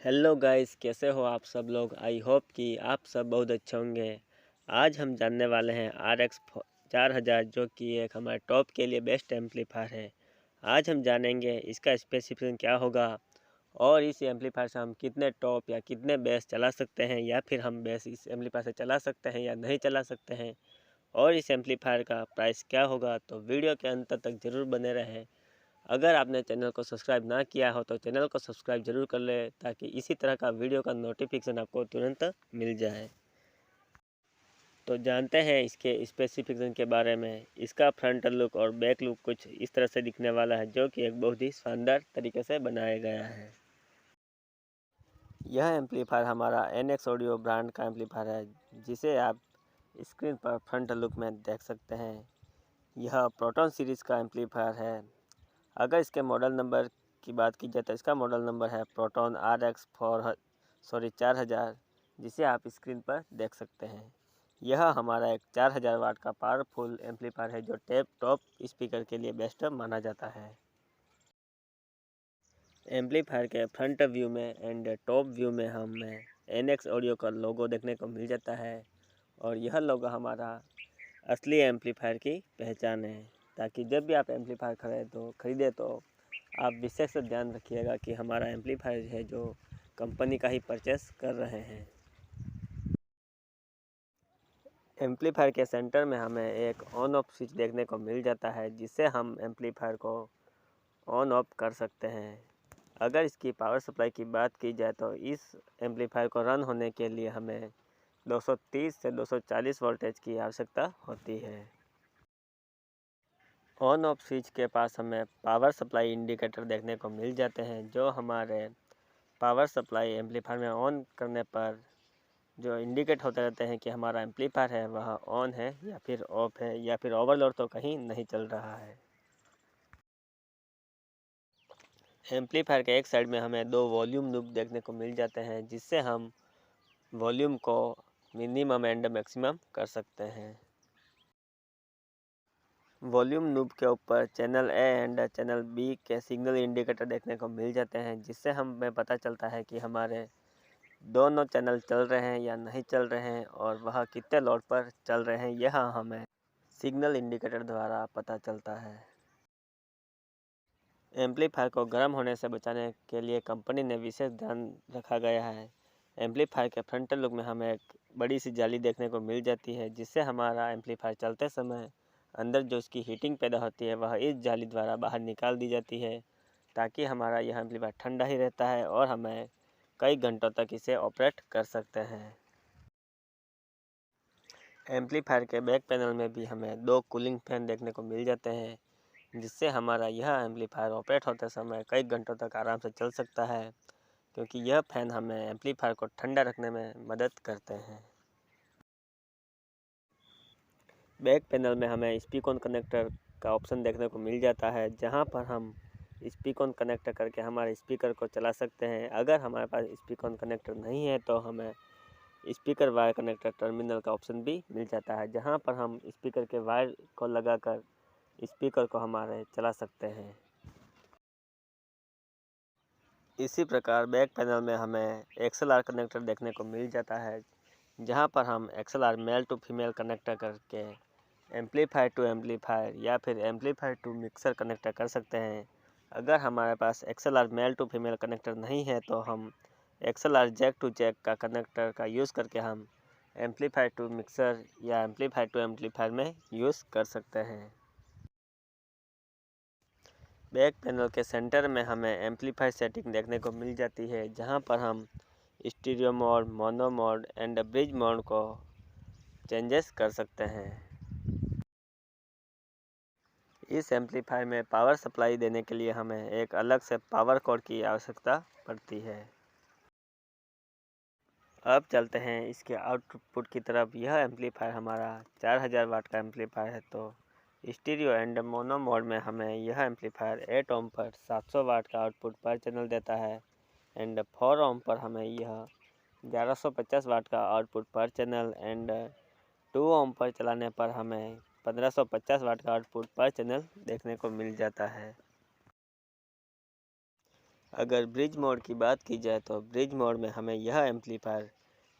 Hello guys, कैसे हो आप सब लोग। आई होप कि आप सब बहुत अच्छे होंगे। आज हम जानने वाले हैं RX 4000 जो कि एक हमारे टॉप के लिए बेस्ट एम्पलीफायर है। आज हम जानेंगे इसका स्पेसिफिकेशन क्या होगा और इस एम्पलीफायर से हम कितने टॉप या कितने बेस चला सकते हैं, या फिर हम बेस इस एम्पलीफायर से चला सकते हैं या नहीं चला सकते हैं, और इस एम्पलीफायर का प्राइस क्या होगा। तो वीडियो के अंत तक ज़रूर बने रहें। अगर आपने चैनल को सब्सक्राइब ना किया हो तो चैनल को सब्सक्राइब जरूर कर ले, ताकि इसी तरह का वीडियो का नोटिफिकेशन आपको तुरंत मिल जाए। तो जानते हैं इसके स्पेसिफिकेशन के बारे में। इसका फ्रंट लुक और बैक लुक कुछ इस तरह से दिखने वाला है, जो कि एक बहुत ही शानदार तरीके से बनाया गया है। यह एम्पलीफायर हमारा NX ऑडियो ब्रांड का एम्पलीफायर है, जिसे आप स्क्रीन पर फ्रंट लुक में देख सकते हैं। यह प्रोटॉन सीरीज़ का एम्पलीफायर है। अगर इसके मॉडल नंबर की बात की जाए तो इसका मॉडल नंबर है प्रोटॉन RX 4000, जिसे आप स्क्रीन पर देख सकते हैं। यह हमारा एक 4000 वाट का पावरफुल एम्पलीफायर है, जो टॉप स्पीकर के लिए बेस्ट माना जाता है। एम्पलीफायर के फ्रंट व्यू में एंड टॉप व्यू में हमें NX ऑडियो का लोगो देखने को मिल जाता है, और यह लोगो हमारा असली एम्पलीफायर की पहचान है। ताकि जब भी आप एम्पलीफायर खरीदे तो आप विशेष ध्यान रखिएगा कि हमारा एम्पलीफायर है जो कंपनी का ही परचेस कर रहे हैं। एम्पलीफायर के सेंटर में हमें एक ऑन ऑफ स्विच देखने को मिल जाता है, जिससे हम एम्पलीफायर को ऑन ऑफ कर सकते हैं। अगर इसकी पावर सप्लाई की बात की जाए तो इस एम्पलीफायर को रन होने के लिए हमें 230 से 240 वोल्टेज की आवश्यकता होती है। ऑन ऑफ स्विच के पास हमें पावर सप्लाई इंडिकेटर देखने को मिल जाते हैं, जो हमारे पावर सप्लाई एम्पलीफायर में ऑन करने पर जो इंडिकेट होते रहते हैं कि हमारा एम्पलीफायर है वह ऑन है या फिर ऑफ है, या फिर ओवरलोड तो कहीं नहीं चल रहा है। एम्पलीफायर के एक साइड में हमें दो वॉल्यूम नूब देखने को मिल जाते हैं, जिससे हम वॉल्यूम को मिनिमम एंड मैक्सिमम कर सकते हैं। वॉल्यूम नूब के ऊपर channel A and channel B के सिग्नल इंडिकेटर देखने को मिल जाते हैं, जिससे हमें पता चलता है कि हमारे दोनों चैनल चल रहे हैं या नहीं चल रहे हैं, और वह कितने लोड पर चल रहे हैं, यह हमें सिग्नल इंडिकेटर द्वारा पता चलता है। एम्पलीफायर को गर्म होने से बचाने के लिए कंपनी ने विशेष ध्यान रखा गया है। एम्पलीफायर के फ्रंटल लुक में हमें एक बड़ी सी जाली देखने को मिल जाती है, जिससे हमारा एम्पलीफायर चलते समय अंदर जो उसकी हीटिंग पैदा होती है वह इस जाली द्वारा बाहर निकाल दी जाती है, ताकि हमारा यह एम्पलीफायर ठंडा ही रहता है और हमें कई घंटों तक इसे ऑपरेट कर सकते हैं। एम्पलीफायर के बैक पैनल में भी हमें दो कूलिंग फैन देखने को मिल जाते हैं, जिससे हमारा यह एम्पलीफायर ऑपरेट होते समय कई घंटों तक आराम से चल सकता है, क्योंकि यह फैन हमें एम्पलीफायर को ठंडा रखने में मदद करते हैं। बैक पैनल में हमें स्पीक ऑन कनेक्टर का ऑप्शन देखने को मिल जाता है, जहां पर हम स्पीक ऑन कनेक्टर करके हमारे स्पीकर को चला सकते हैं। अगर हमारे पास स्पीक ऑन कनेक्टर नहीं है तो हमें स्पीकर वायर कनेक्टर टर्मिनल का ऑप्शन भी मिल जाता है, जहां पर हम स्पीकर के वायर को लगाकर स्पीकर को हमारे चला सकते हैं। इसी प्रकार बैक पैनल में हमें XLR कनेक्टर देखने को मिल जाता है, जहां पर हम XLR male to female connector करके एम्पलीफायर टू एम्पलीफायर या फिर एम्पलीफायर टू मिक्सर कनेक्टर कर सकते हैं। अगर हमारे पास XLR male to female connector नहीं है तो हम XLR जैक टू जैक का कनेक्टर का यूज़ करके हम एम्पलीफायर टू मिक्सर या एम्पलीफायर टू एम्पलीफायर में यूज़ कर सकते हैं। बैक पैनल के सेंटर में हमें एम्पलीफायर सेटिंग देखने को मिल जाती है, जहां पर हम stereo mode, mono mode and bridge mode को चेंजेस कर सकते हैं। इस एम्पलीफायर में पावर सप्लाई देने के लिए हमें एक अलग से पावर कोड की आवश्यकता पड़ती है। अब चलते हैं इसके आउटपुट की तरफ। यह एम्पलीफायर हमारा 4000 वाट का एम्पलीफायर है, तो स्टीरियो एंड मोनो मोड में हमें यह एम्पलीफायर 8 ओम पर 700 वाट का आउटपुट पर चैनल देता है, एंड 4 ओम पर हमें यह 1150 वाट का आउटपुट पर चैनल, एंड 2 ओम पर चलाने पर हमें 1550 वाट का आउटपुट पर चैनल देखने को मिल जाता है। अगर ब्रिज मोड की बात की जाए तो ब्रिज मोड में हमें यह एम्पलीफायर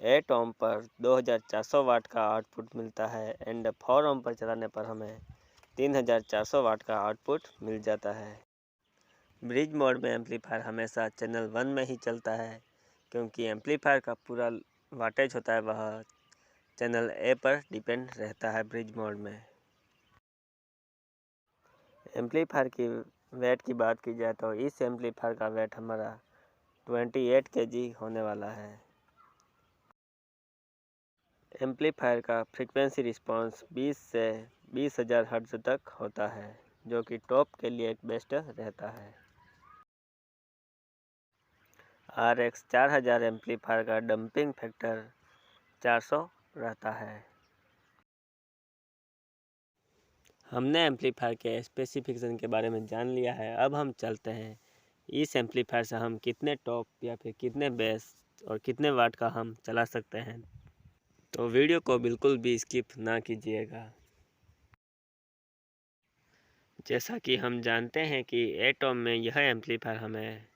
8 ओम पर 2400 वाट का आउटपुट मिलता है एंड 4 ओम पर चलाने पर हमें 3400 वाट का आउटपुट मिल जाता है। ब्रिज मोड में एम्पलीफायर हमेशा चैनल 1 में ही चलता है क्योंकि एम्पलीफायर का पूरा वाटेज होता है वह चैनल ए पर डिपेंड रहता है ब्रिज मोड में। एम्पलीफायर की वेट की बात की जाए तो इस एम्पलीफायर का वेट हमारा 28 kg होने वाला है। एम्पलीफायर का फ्रीक्वेंसी रिस्पांस 20 से 20,000 हर्ट्ज तक होता है जो कि टॉप के लिए एक बेस्ट रहता है। RX 4000 एम्पलीफायर का डंपिंग फैक्टर 400 रहता है। हमने एम्पलीफायर के स्पेसिफिकेशन के बारे में जान लिया है। अब हम चलते हैं इस एम्पलीफायर से हम कितने टॉप या फिर कितने बेस और कितने वाट का हम चला सकते हैं, तो वीडियो को बिल्कुल भी स्किप ना कीजिएगा। जैसा कि हम जानते हैं कि 8 ओम में यह एम्पलीफायर हमें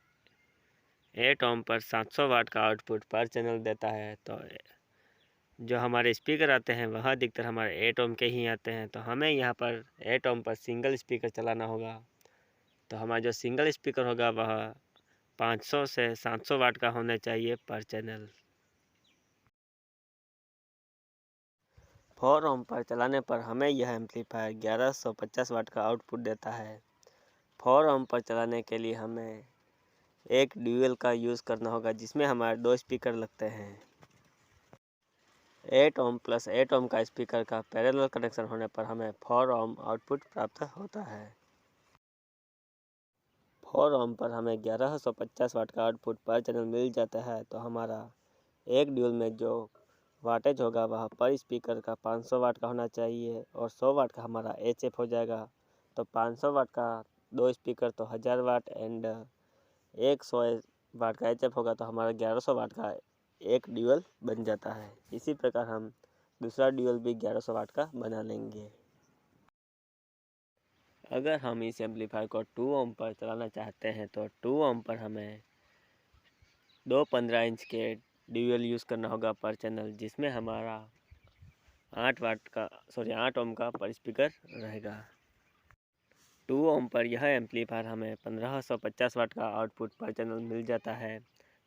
8 ओम पर 700 वाट का आउटपुट पर चैनल देता है। तो जो हमारे स्पीकर आते हैं वह अधिकतर हमारे 8 ओम के ही आते हैं। तो हमें यहाँ पर 8 ओम पर सिंगल स्पीकर चलाना होगा। तो हमारा जो सिंगल स्पीकर होगा वह 500 से 700 वाट का होना चाहिए पर चैनल। 4 ओम पर चलाने पर हमें यह एम्पलीफायर 1150 वाट का आउटपुट देता है। 4 ओम पर चलाने के लिए हमें एक ड्यूअल का यूज़ करना होगा जिसमें हमारे 2 स्पीकर लगते हैं। 8 ओम प्लस 8 ओम का स्पीकर का पैरेलल कनेक्शन होने पर हमें 4 ओम आउटपुट प्राप्त होता है। 4 ओम पर हमें 1150 वाट का आउटपुट पर चैनल मिल जाता है। तो हमारा एक ड्यूल में जो वाटेज होगा वह पर स्पीकर का 500 वाट का होना चाहिए और 100 वाट का हमारा HF हो जाएगा। तो 500 वाट का 2 स्पीकर तो 1000 वाट एंड 100 वाट का HF होगा तो हमारा 1100 वाट का एक ड्यूल बन जाता है। इसी प्रकार हम दूसरा ड्यूल भी 1100 वाट का बना लेंगे। अगर हम इस एम्पलीफायर को 2 ओम पर चलाना चाहते हैं तो 2 ओम पर हमें 2 15 इंच के ड्यूल यूज़ करना होगा पर चैनल जिसमें हमारा 8 ओम का पर स्पीकर रहेगा। 2 ओम पर यह एम्पलीफायर हमें 1550 वाट का आउटपुट पर चैनल मिल जाता है।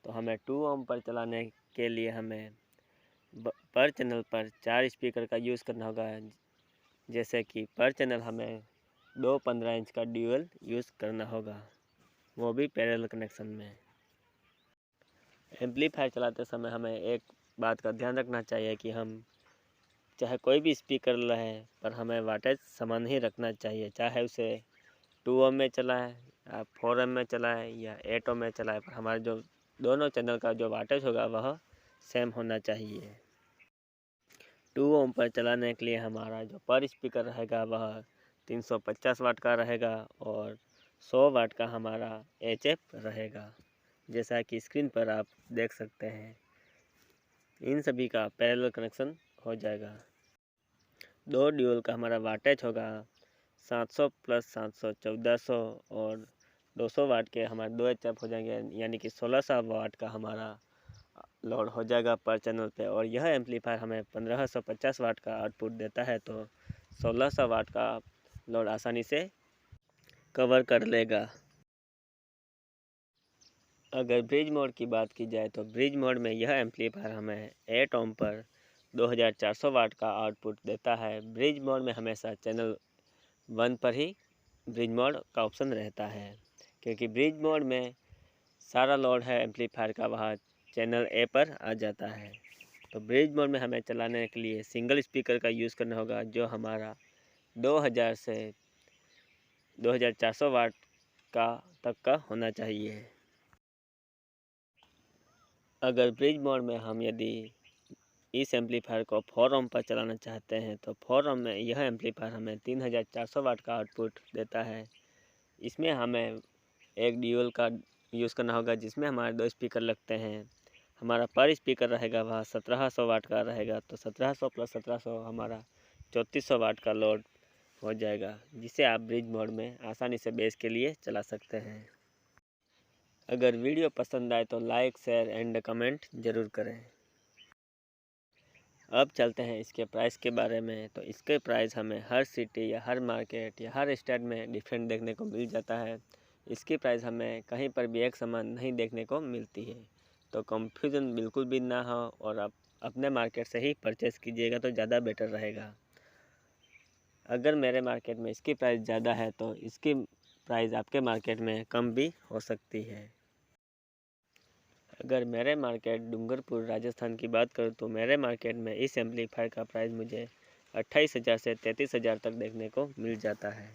तो हमें 2 ओम पर चलाने के लिए हमें पर चैनल पर 4 स्पीकर का यूज़ करना होगा। जैसे कि पर चैनल हमें 2 15 इंच का ड्यूअल यूज़ करना होगा, वो भी पैरेलल कनेक्शन में। एम्पलीफायर चलाते समय हमें एक बात का ध्यान रखना चाहिए कि हम चाहे कोई भी स्पीकर रहे पर हमें वाटेज समान ही रखना चाहिए, चाहे उसे 2 ओम में चलाए या 4 ओम में चलाए या 8 ओम में चलाए, पर हमारे जो दोनों चैनल का जो वाटेज होगा वह सेम होना चाहिए। 2 ओम पर चलाने के लिए हमारा जो पर स्पीकर रहेगा वह 350 वाट का रहेगा और 100 वाट का हमारा HF रहेगा, जैसा कि स्क्रीन पर आप देख सकते हैं। इन सभी का पैरेलल कनेक्शन हो जाएगा। 2 ड्यूल का हमारा वाटेज होगा 700 प्लस 700 1400 और 200 वाट के हमारे 2 HF हो जाएंगे, यानी कि 1600 वाट का हमारा लोड हो जाएगा पर चैनल पे। और यह एम्पलीफायर हमें 1550 वाट का आउटपुट देता है, तो 1600 वाट का लोड आसानी से कवर कर लेगा। अगर ब्रिज मोड की बात की जाए तो ब्रिज मोड में यह एम्पलीफायर हमें 8 ओम पर 2400 वाट का आउटपुट देता है। ब्रिज मोड में हमेशा चैनल 1 पर ही ब्रिज मोड का ऑप्शन रहता है क्योंकि ब्रिज मोड में सारा लोड है एम्पलीफायर का वह चैनल ए पर आ जाता है। तो ब्रिज मोड में हमें चलाने के लिए सिंगल स्पीकर का यूज़ करना होगा जो हमारा 2000 से 2400 वाट का तक का होना चाहिए। अगर ब्रिज मोड में हम यदि इस एम्पलीफायर को 4 ओम पर चलाना चाहते हैं तो 4 ओम में यह एम्पलीफायर हमें 3400 वाट का आउटपुट देता है। इसमें हमें एक ड्यूअल का यूज़ करना होगा जिसमें हमारे 2 स्पीकर लगते हैं। हमारा पर स्पीकर रहेगा वह 1700 वाट का रहेगा, तो 1700 प्लस 1700 हमारा 3400 वाट का लोड हो जाएगा, जिसे आप ब्रिज मोड में आसानी से बेस के लिए चला सकते हैं। अगर वीडियो पसंद आए तो लाइक, शेयर एंड कमेंट ज़रूर करें। अब चलते हैं इसके प्राइस के बारे में। तो इसके प्राइस हमें हर सिटी या हर मार्केट या हर स्टेट में डिफरेंट देखने को मिल जाता है। इसकी प्राइस हमें कहीं पर भी एक समान नहीं देखने को मिलती है, तो कंफ्यूजन बिल्कुल भी ना हो और आप अपने मार्केट से ही परचेस कीजिएगा तो ज़्यादा बेटर रहेगा। अगर मेरे मार्केट में इसकी प्राइस ज़्यादा है तो इसकी प्राइस आपके मार्केट में कम भी हो सकती है। अगर मेरे मार्केट डूंगरपुर राजस्थान की बात करूँ तो मेरे मार्केट में इस एम्पलीफायर का प्राइस मुझे 28,000 से 33,000 तक देखने को मिल जाता है।